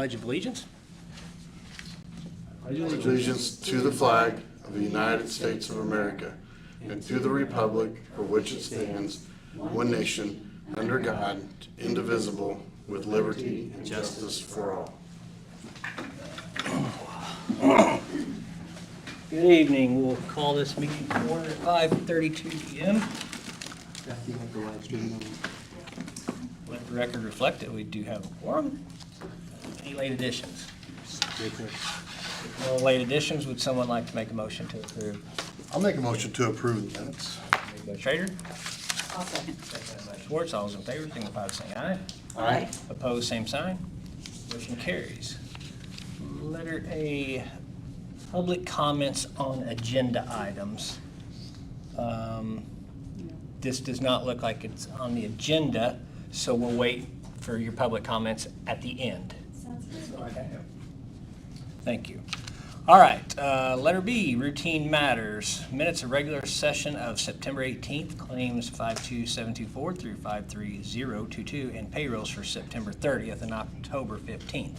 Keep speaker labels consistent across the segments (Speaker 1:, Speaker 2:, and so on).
Speaker 1: Pledge of Allegiance.
Speaker 2: Allegiance to the flag of the United States of America and to the republic for which it stands, one nation, under God, indivisible, with liberty and justice for all.
Speaker 1: Good evening. We'll call this meeting to order at 5:32 p.m. Let the record reflect that we do have a quorum. Any late additions? No late additions. Would someone like to make a motion to approve?
Speaker 2: I'll make a motion to approve the minutes.
Speaker 1: Made by Schrader,
Speaker 3: I'll second.
Speaker 1: seconded by Schwartz. All those in favor, signify by saying aye.
Speaker 3: Aye.
Speaker 1: Opposed, same sign. Motion carries. Letter A, public comments on agenda items. This does not look like it's on the agenda, so we'll wait for your public comments at the end.
Speaker 3: Sounds good.
Speaker 1: Okay. Thank you. All right, letter B, routine matters. Minutes of regular session of September 18th, claims 52724 through 53022, and payrolls for September 30th and October 15th.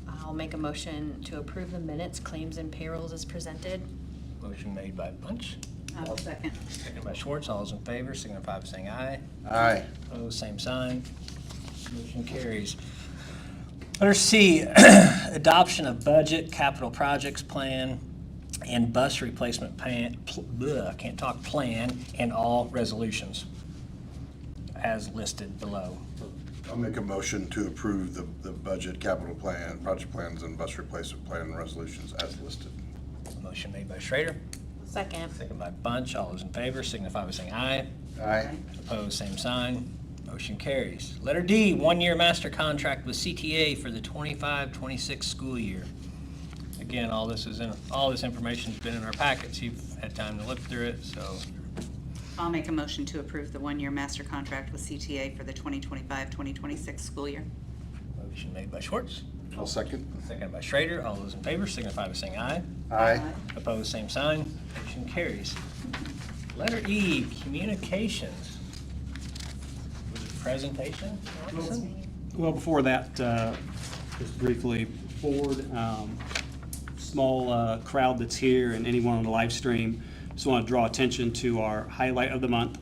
Speaker 3: I'll make a motion to approve the minutes, claims, and payrolls as presented.
Speaker 1: Motion made by Bunch,
Speaker 3: I'll second.
Speaker 1: seconded by Schwartz. All those in favor signify by saying aye.
Speaker 2: Aye.
Speaker 1: Opposed, same sign. Motion carries. Letter C, adoption of budget, capital projects plan, and bus replacement plan, plan, and all resolutions as listed below.
Speaker 2: I'll make a motion to approve the budget, capital plan, project plans, and bus replacement plan resolutions as listed.
Speaker 1: Motion made by Schrader,
Speaker 3: Second.
Speaker 1: seconded by Bunch. All those in favor signify by saying aye.
Speaker 2: Aye.
Speaker 1: Opposed, same sign. Motion carries. Letter D, one-year master contract with CTA for the 25-26 school year. Again, all this information's been in our packets. You've had time to look through it, so
Speaker 4: I'll make a motion to approve the one-year master contract with CTA for the 2025-2026 school year.
Speaker 1: motion made by Schwartz,
Speaker 2: I'll second.
Speaker 1: seconded by Schrader. All those in favor signify by saying aye.
Speaker 2: Aye.
Speaker 1: Opposed, same sign. Motion carries. Letter E, communications. Was it presentation? Allison?
Speaker 5: Well, before that, just briefly, forward, small crowd that's here and anyone on the live stream, just want to draw attention to our highlight of the month,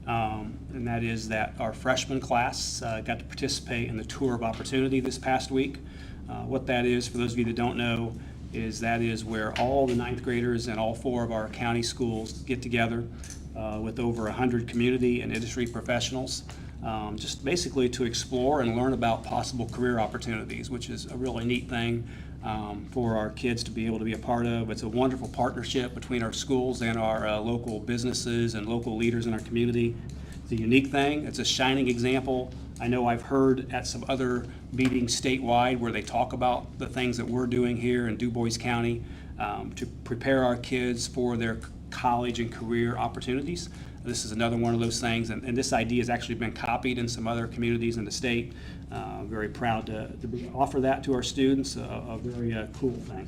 Speaker 5: and that is that our freshman class got to participate in the Tour of Opportunity this past week. What that is, for those of you that don't know, is that is where all the ninth graders and all four of our county schools get together with over 100 community and industry professionals, just basically to explore and learn about possible career opportunities, which is a really neat thing for our kids to be able to be a part of. It's a wonderful partnership between our schools and our local businesses and local leaders in our community. It's a unique thing. It's a shining example. I know I've heard at some other meetings statewide where they talk about the things that we're doing here in Du Bois County to prepare our kids for their college and career opportunities. This is another one of those things, and this idea has actually been copied in some other communities in the state. Very proud to offer that to our students, a very cool thing.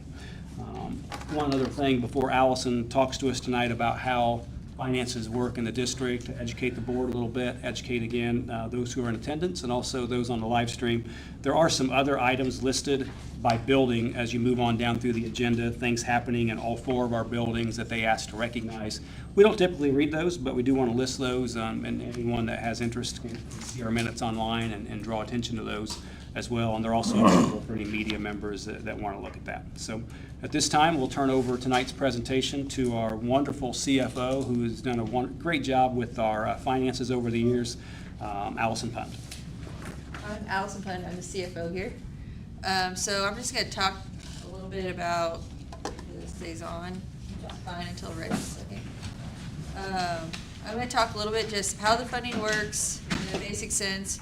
Speaker 5: One other thing before Allison talks to us tonight about how finances work in the district, to educate the board a little bit, educate again those who are in attendance and also those on the live stream. There are some other items listed by building as you move on down through the agenda, things happening in all four of our buildings that they asked to recognize. We don't typically read those, but we do want to list those, and anyone that has interest can see our minutes online and draw attention to those as well. And they're also available for any media members that want to look at that. So at this time, we'll turn over tonight's presentation to our wonderful CFO, who has done a great job with our finances over the years, Allison Punt.
Speaker 6: I'm Allison Punt. I'm the CFO here. So I'm just going to talk a little bit about, if this stays on, fine until ready. Okay. I'm going to talk a little bit just how the funding works in a basic sense,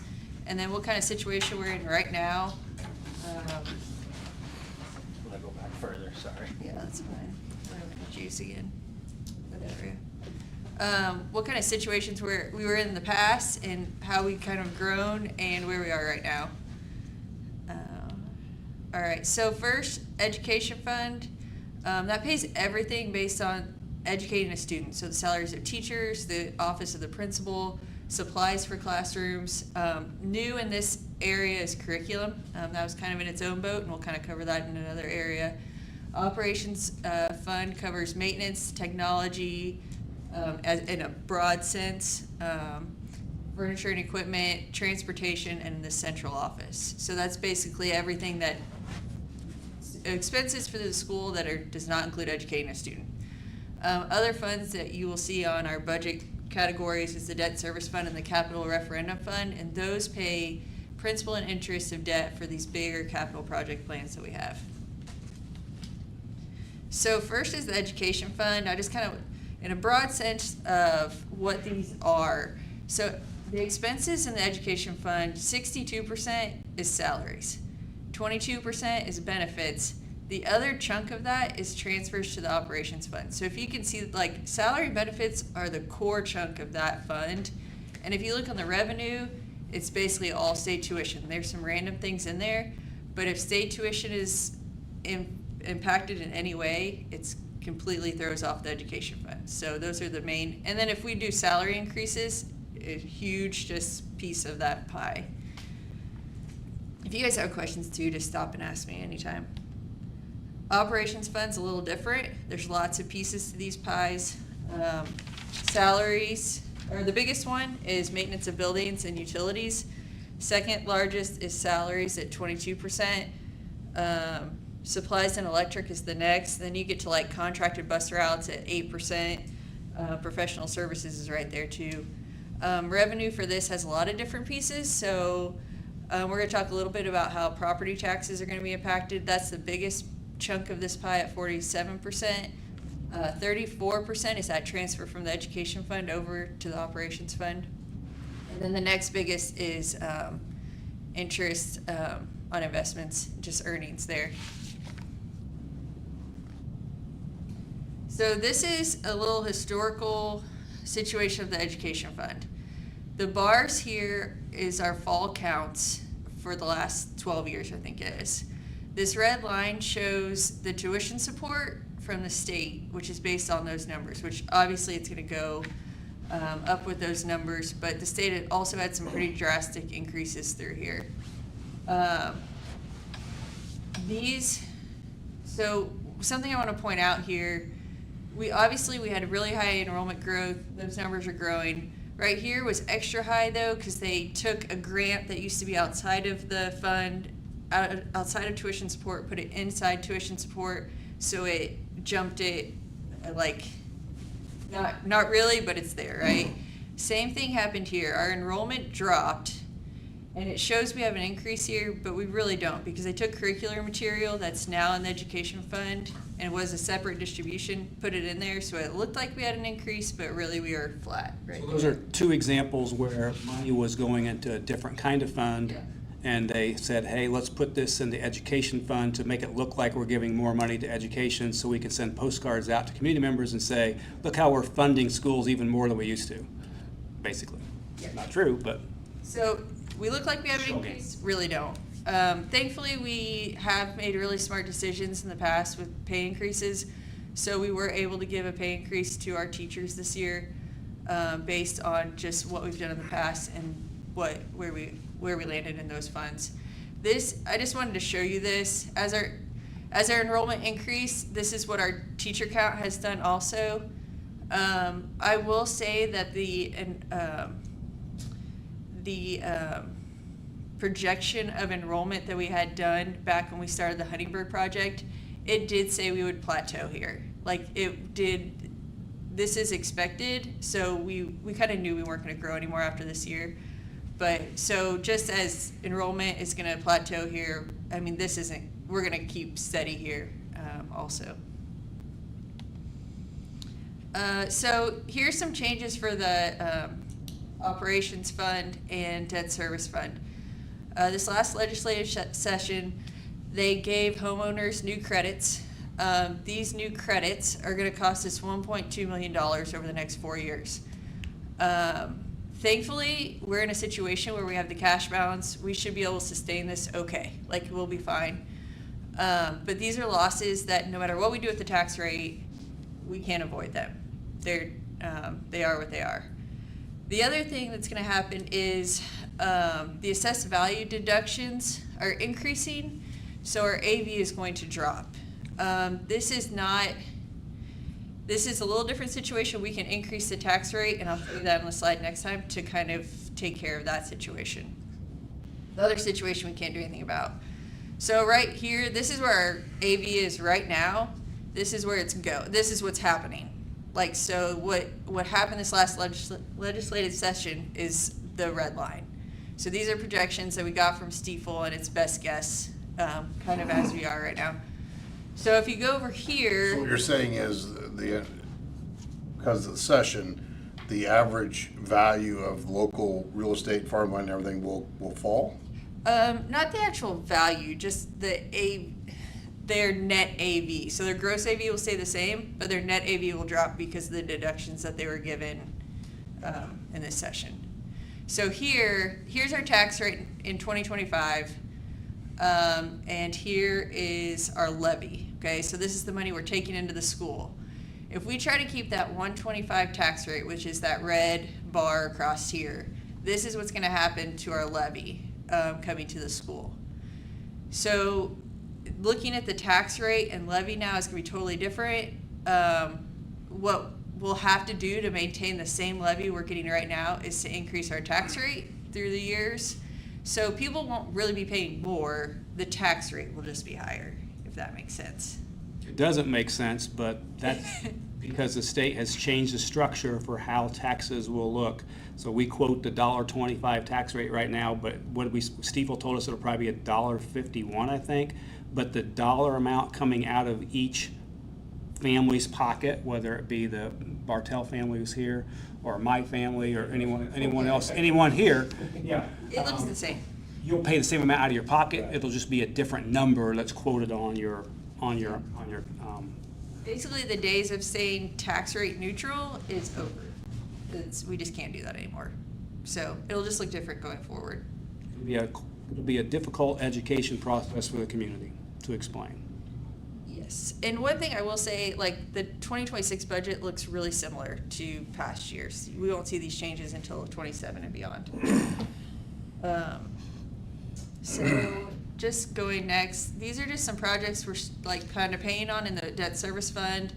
Speaker 6: and then what kind of situation we're in right now.
Speaker 1: Will I go back further? Sorry.
Speaker 6: Yeah, that's fine. I'm going to juice again. Whatever. What kind of situations we were in the past and how we kind of grown and where we are right now. All right, so first, education fund. That pays everything based on educating a student. So the salaries of teachers, the office of the principal, supplies for classrooms. New in this area is curriculum. That was kind of in its own boat, and we'll kind of cover that in another area. Operations fund covers maintenance, technology, in a broad sense, furniture and equipment, transportation, and the central office. So that's basically everything that expenses for the school that does not include educating a student. Other funds that you will see on our budget categories is the debt service fund and the capital referendum fund, and those pay principal and interest of debt for these bigger capital project plans that we have. So first is the education fund. I just kind of, in a broad sense of what these are. So the expenses in the education fund, 62% is salaries, 22% is benefits. The other chunk of that is transfers to the operations fund. So if you can see, like, salary and benefits are the core chunk of that fund. And if you look on the revenue, it's basically all state tuition. There's some random things in there, but if state tuition is impacted in any way, it's completely throws off the education fund. So those are the main, and then if we do salary increases, a huge just piece of that pie. If you guys have questions too, just stop and ask me anytime. Operations fund's a little different. There's lots of pieces to these pies. Salaries, or the biggest one is maintenance of buildings and utilities. Second largest is salaries at 22%. Supplies and electric is the next. Then you get to like contracted bus routes at 8%. Professional services is right there too. Revenue for this has a lot of different pieces. So we're going to talk a little bit about how property taxes are going to be impacted. That's the biggest chunk of this pie at 47%. 34% is that transfer from the education fund over to the operations fund. And then the next biggest is interest on investments, just earnings there. So this is a little historical situation of the education fund. The bars here is our fall counts for the last 12 years, I think it is. This red line shows the tuition support from the state, which is based on those numbers, which obviously it's going to go up with those numbers, but the state also had some pretty drastic increases through here. So something I want to point out here, we had a really high enrollment growth. Those numbers are growing. Right here was extra high though, because they took a grant that used to be outside of the fund, outside of tuition support, put it inside tuition support, so it jumped it, like, not really, but it's there, right? Same thing happened here. Our enrollment dropped, and it shows we have an increase here, but we really don't, because they took curricular material that's now in the education fund, and it was a separate distribution, put it in there, so it looked like we had an increase, but really we are flat, right?
Speaker 5: So those are two examples where money was going into a different kind of fund, and they said, hey, let's put this in the education fund to make it look like we're giving more money to education, so we can send postcards out to community members and say, look how we're funding schools even more than we used to, basically. Not true, but.
Speaker 6: So we look like we have an increase, really don't. Thankfully, we have made really smart decisions in the past with pay increases. So we were able to give a pay increase to our teachers this year based on just what we've done in the past and where we landed in those funds. I just wanted to show you this. As our enrollment increased, this is what our teacher count has done also. I will say that the projection of enrollment that we had done back when we started the Huntingburg project, it did say we would plateau here. Like it did, this is expected, so we kind of knew we weren't going to grow anymore after this year. But so just as enrollment is going to plateau here, I mean, we're going to keep steady here also. So here's some changes for the operations fund and debt service fund. This last legislative session, they gave homeowners new credits. These new credits are going to cost us $1.2 million over the next 4 years. Thankfully, we're in a situation where we have the cash balance. We should be able to sustain this okay. Like, we'll be fine. But these are losses that no matter what we do with the tax rate, we can't avoid them. They are what they are. The other thing that's gonna happen is, the assessed value deductions are increasing, so our AV is going to drop. This is a little different situation. We can increase the tax rate, and I'll put that on the slide next time to kind of take care of that situation. The other situation we can't do anything about. So right here, this is where our AV is right now. This is where this is what's happening. Like, so what happened this last legislative session is the red line. So these are projections that we got from Stiefel, and it's best guess, kind of as we are right now. So if you go over here.
Speaker 2: So what you're saying is because of the session, the average value of local real estate, farmland, and everything will fall?
Speaker 6: Not the actual value, just their net AV. So their gross AV will stay the same, but their net AV will drop because of the deductions that they were given in this session. So here's our tax rate in 2025, and here is our levy. Okay, so this is the money we're taking into the school. If we try to keep that 125 tax rate, which is that red bar across here, this is what's going to happen to our levy coming to the school. So looking at the tax rate and levy now is going to be totally different. What we'll have to do to maintain the same levy we're getting right now is to increase our tax rate through the years. So people won't really be paying more. The tax rate will just be higher, if that makes sense.
Speaker 5: It doesn't make sense, but that's because the state has changed the structure for how taxes will look. So we quote the $1.25 tax rate right now, but Stiefel told us it'll probably be $1.51, I think. But the dollar amount coming out of each family's pocket, whether it be the Bartell family who's here, or my family, or anyone else, anyone here, yeah,
Speaker 6: It looks the same.
Speaker 5: you'll pay the same amount out of your pocket. It'll just be a different number that's quoted on your.
Speaker 6: Basically, the days of saying tax rate neutral is over. We just can't do that anymore. So it'll just look different going forward.
Speaker 5: It'll be a difficult education process for the community to explain.
Speaker 6: Yes, and one thing I will say, like, the 2026 budget looks really similar to past years. We won't see these changes until 27 and beyond. So just going next, these are just some projects we're like kind of paying on in the debt service fund.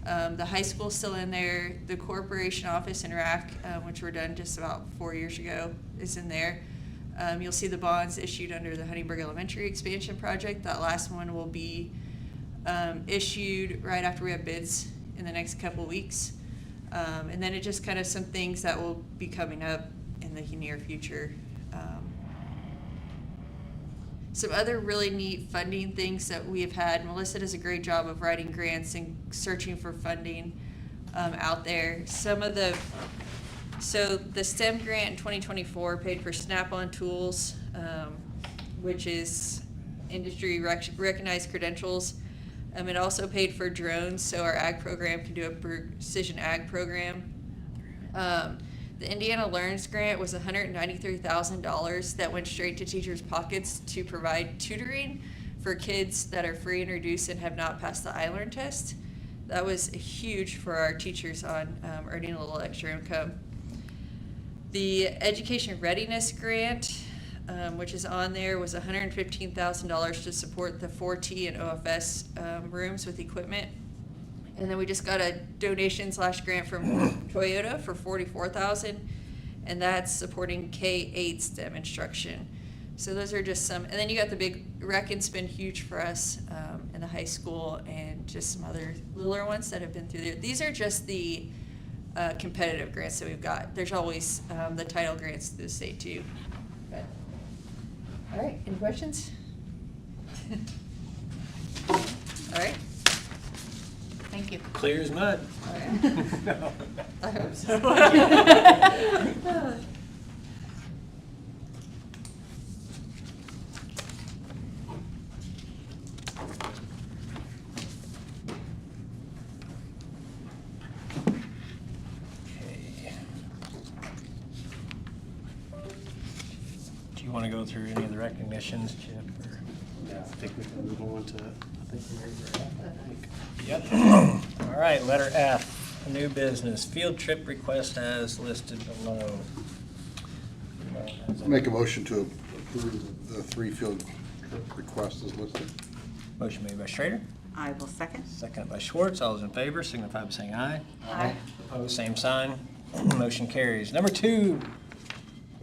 Speaker 6: The high school's still in there. The corporation office in RAC, which were done just about 4 years ago, is in there. You'll see the bonds issued under the Huntingburg Elementary expansion project. That last one will be issued right after we have bids in the next couple weeks. And then it just kind of some things that will be coming up in the near future. Some other really neat funding things that we have had. Melissa does a great job of writing grants and searching for funding out there. So the STEM grant in 2024 paid for Snap-on tools, which is industry recognized credentials. It also paid for drones, so our ag program can do a precision ag program. The Indiana Learns grant was $193,000 that went straight to teachers' pockets to provide tutoring for kids that are free and reduced and have not passed the iLearn test. That was huge for our teachers on earning a little extra income. The Education Readiness Grant, which is on there, was $115,000 to support the 4T and OFS rooms with equipment. And then we just got a donation/grant from Toyota for $44,000, and that's supporting K-8 STEM instruction. So those are just some, and then you got the big rec and spin, huge for us in the high school, and just some other littler ones that have been through there. These are just the competitive grants that we've got. There's always the title grants through the state too. But, all right, any questions? All right. Thank you.
Speaker 1: Clear as mud.
Speaker 6: I hope so.
Speaker 1: Do you want to go through any of the recognitions, Chip? or-
Speaker 5: Yeah, I think we can move on to, I think we're at.
Speaker 1: Yep. All right, letter F. New business, field trip request as listed below.
Speaker 2: Make a motion to approve the 3 field trip requests as listed.
Speaker 1: Motion made by Schrader,
Speaker 4: I will second.
Speaker 1: seconded by Schwartz. All those in favor signify by saying aye.
Speaker 3: Aye.
Speaker 1: Opposed, same sign. Motion carries. Number 2,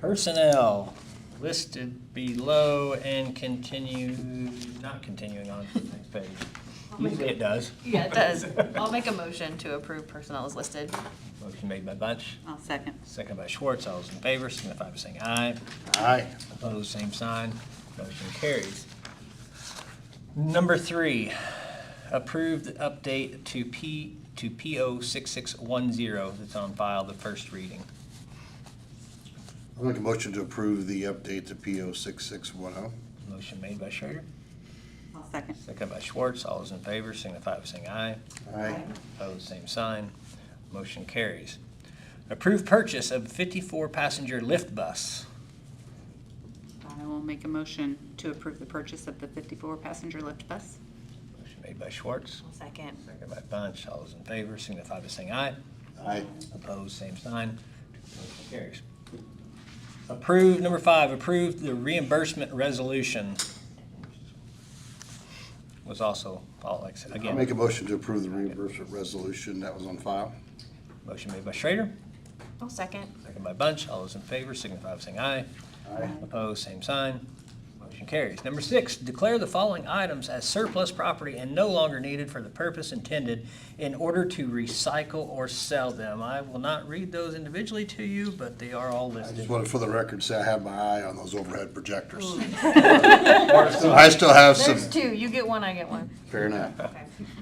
Speaker 1: personnel listed below and not continuing on to the next page. Usually it does.
Speaker 3: Yeah, it does. I'll make a motion to approve personnel as listed.
Speaker 1: Motion made by Bunch,
Speaker 4: I'll second.
Speaker 1: seconded by Schwartz. All those in favor signify by saying aye.
Speaker 2: Aye.
Speaker 1: Opposed, same sign. Motion carries. Number 3, approve the update to PO 6610 that's on file, the first reading.
Speaker 2: I'll make a motion to approve the update to PO 6610.
Speaker 1: Motion made by Schrader,
Speaker 4: I'll second.
Speaker 1: seconded by Schwartz. All those in favor signify by saying aye.
Speaker 2: Aye.
Speaker 1: Opposed, same sign. Motion carries. Approve purchase of 54-passenger lift bus.
Speaker 4: I will make a motion to approve the purchase of the 54-passenger lift bus.
Speaker 1: Motion made by Schwartz,
Speaker 3: I'll second.
Speaker 1: seconded by Bunch. All those in favor signify by saying aye.
Speaker 2: Aye.
Speaker 1: Opposed, same sign. Motion carries. Approve, number 5, approve the reimbursement resolution. Was also, like I said,
Speaker 2: I'll
Speaker 1: again,
Speaker 2: make a motion to approve the reimbursement resolution that was on file.
Speaker 1: motion made by Schrader,
Speaker 3: I'll second.
Speaker 1: seconded by Bunch. All those in favor signify by saying aye.
Speaker 2: Aye.
Speaker 1: Opposed, same sign. Motion carries. Number 6, declare the following items as surplus property and no longer needed for the purpose intended in order to recycle or sell them. I will not read those individually to you, but they are all
Speaker 2: I
Speaker 1: listed.
Speaker 2: just wanted for the record to say I have my eye on those overhead projectors. I still have some,
Speaker 3: There's 2. You get 1, I get 1.
Speaker 2: fair enough.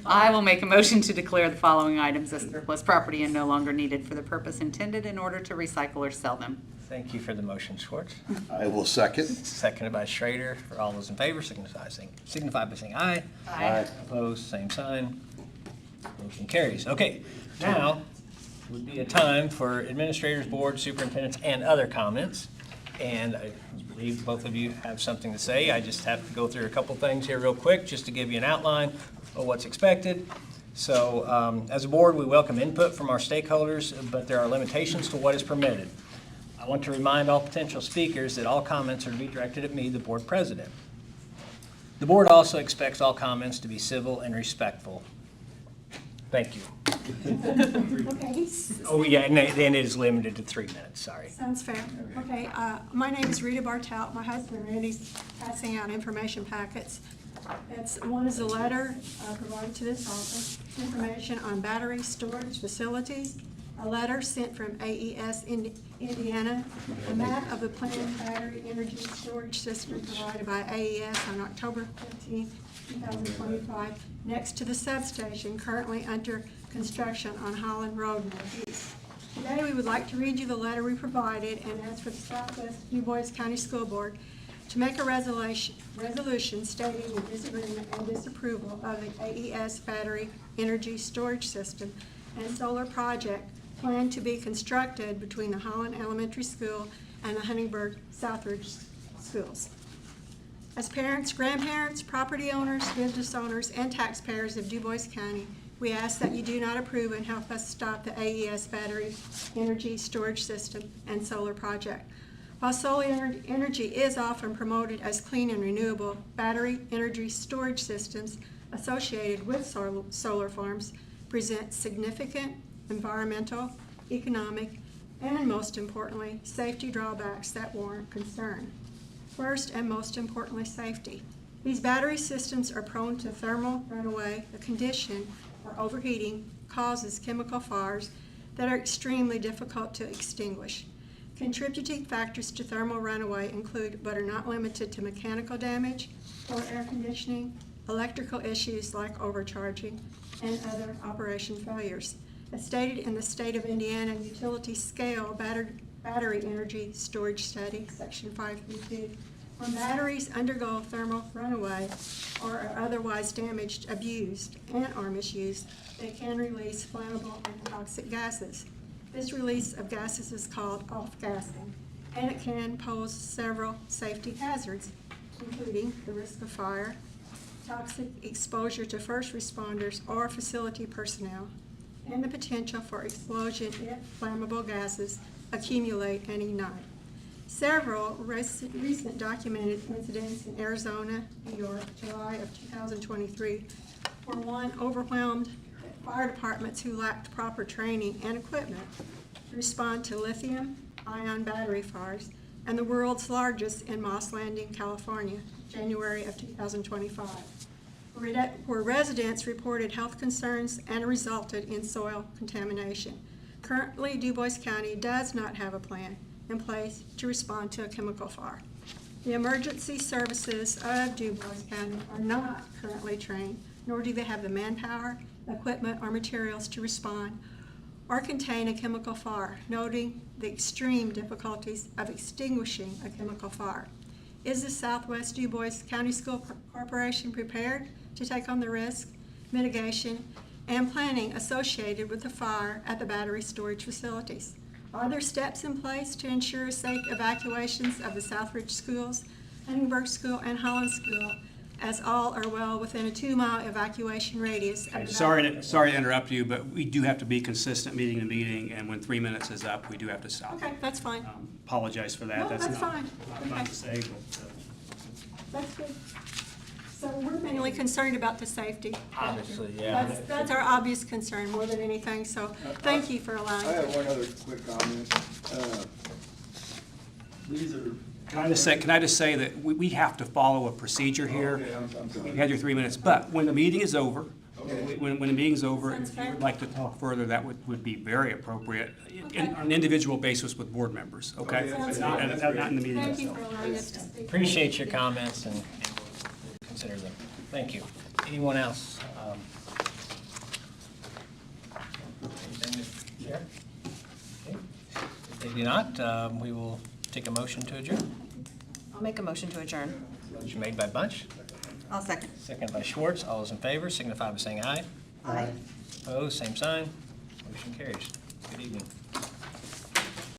Speaker 4: I will make a motion to declare the following items as surplus property and no longer needed for the purpose intended in order to recycle or sell them.
Speaker 1: Thank you for the motion, Schwartz.
Speaker 2: I will second.
Speaker 1: Seconded by Schrader. For all those in favor, signify by saying aye.
Speaker 2: Aye.
Speaker 1: Opposed, same sign. Motion carries. Okay, now would be a time for administrators, board, superintendents, and other comments. And I believe both of you have something to say. I just have to go through a couple things here real quick, just to give you an outline of what's expected. So, as a board, we welcome input from our stakeholders, but there are limitations to what is permitted. I want to remind all potential speakers that all comments are to be directed at me, the board president. The board also expects all comments to be civil and respectful. Thank you.
Speaker 7: Okay,
Speaker 1: Oh, yeah, and it is limited to 3 minutes, sorry.
Speaker 7: sounds fair. Okay, my name is Rita Bartout. My husband Randy's passing out information packets. One is a letter provided to this office, information on battery storage facilities, a letter sent from AES Indiana, a map of the planned battery energy storage system provided by AES on October 15, 2025, next to the substation currently under construction on Holland Road Northeast. Today, we would like to read you the letter we provided and ask for the Southwest DuBois County School Board to make a resolution stating the disagreement and disapproval of the AES battery energy storage system and solar project planned to be constructed between the Holland Elementary School and the Huntingburg Southridge schools. As parents, grandparents, property owners, business owners, and taxpayers of DuBois County, we ask that you do not approve and help us stop the AES battery energy storage system and solar project. While solar energy is often promoted as clean and renewable, battery energy storage systems associated with solar farms present significant environmental, economic, and most importantly, safety drawbacks that warrant concern. First and most importantly, safety. These battery systems are prone to thermal runaway, a condition where overheating causes chemical fires that are extremely difficult to extinguish. Contributing factors to thermal runaway include, but are not limited to, mechanical damage, poor air conditioning, electrical issues like overcharging, and other operation failures. As stated in the State of Indiana Utility Scale Battery Energy Storage Study, Section 532, when batteries undergo thermal runaway or are otherwise damaged, abused, and or misused, they can release flammable and toxic gases. This release of gases is called off-gassing, and it can pose several safety hazards, including the risk of fire, toxic exposure to first responders or facility personnel, and the potential for explosion if flammable gases accumulate and ignite. Several recent documented incidents in Arizona, New York, July of 2023, were one, overwhelmed fire departments who lacked proper training and equipment to respond to lithium-ion battery fires, and the world's largest in Moss Landing, California, January of 2025, where residents reported health concerns and resulted in soil contamination. Currently, DuBois County does not have a plan in place to respond to a chemical fire. The emergency services of DuBois County are not currently trained, nor do they have the manpower, equipment, or materials to respond or contain a chemical fire, noting the extreme difficulties of extinguishing a chemical fire. Is the Southwest DuBois County School Corporation prepared to take on the risk, mitigation, and planning associated with the fire at the battery storage facilities? Are there steps in place to ensure safe evacuations of the Southridge schools, Huntingburg School, and Holland School, as all are well within a 2-mile evacuation radius of the
Speaker 5: Sorry to interrupt you, but we do have to be consistent meeting to meeting, and when 3 minutes is up, we do have to stop.
Speaker 7: Okay, that's fine.
Speaker 5: Apologize for that.
Speaker 7: No, that's
Speaker 5: not-
Speaker 7: fine.
Speaker 5: Not
Speaker 7: Okay.
Speaker 5: to say, but,
Speaker 7: That's good. So we're mainly concerned about the safety.
Speaker 1: Obviously, yeah.
Speaker 7: That's our obvious concern more than anything, so thank you for allowing.
Speaker 8: I have one other quick comment. These are.
Speaker 5: Can I just say that we have to follow a procedure here?
Speaker 8: Okay, I'm sorry.
Speaker 5: You had your 3 minutes, but when the meeting is over,
Speaker 8: Okay.
Speaker 5: when the meeting's over,
Speaker 7: Sounds
Speaker 5: if you would
Speaker 7: fair.
Speaker 5: like to talk further, that would be very appropriate on an individual basis with board members, okay?
Speaker 7: Sounds
Speaker 5: Not
Speaker 7: good.
Speaker 5: not in the meeting
Speaker 7: Thank you
Speaker 5: itself.
Speaker 7: for allowing us to speak.
Speaker 1: Appreciate your comments and we'll consider them. Thank you. Anyone else? Anything to share? Okay. If they do not, we will take a motion to adjourn.
Speaker 3: I'll make a motion to adjourn.
Speaker 1: Motion made by Bunch,
Speaker 4: I'll second.
Speaker 1: seconded by Schwartz. All those in favor signify by saying aye.
Speaker 3: Aye.
Speaker 1: Opposed, same sign. Motion carries. Good evening.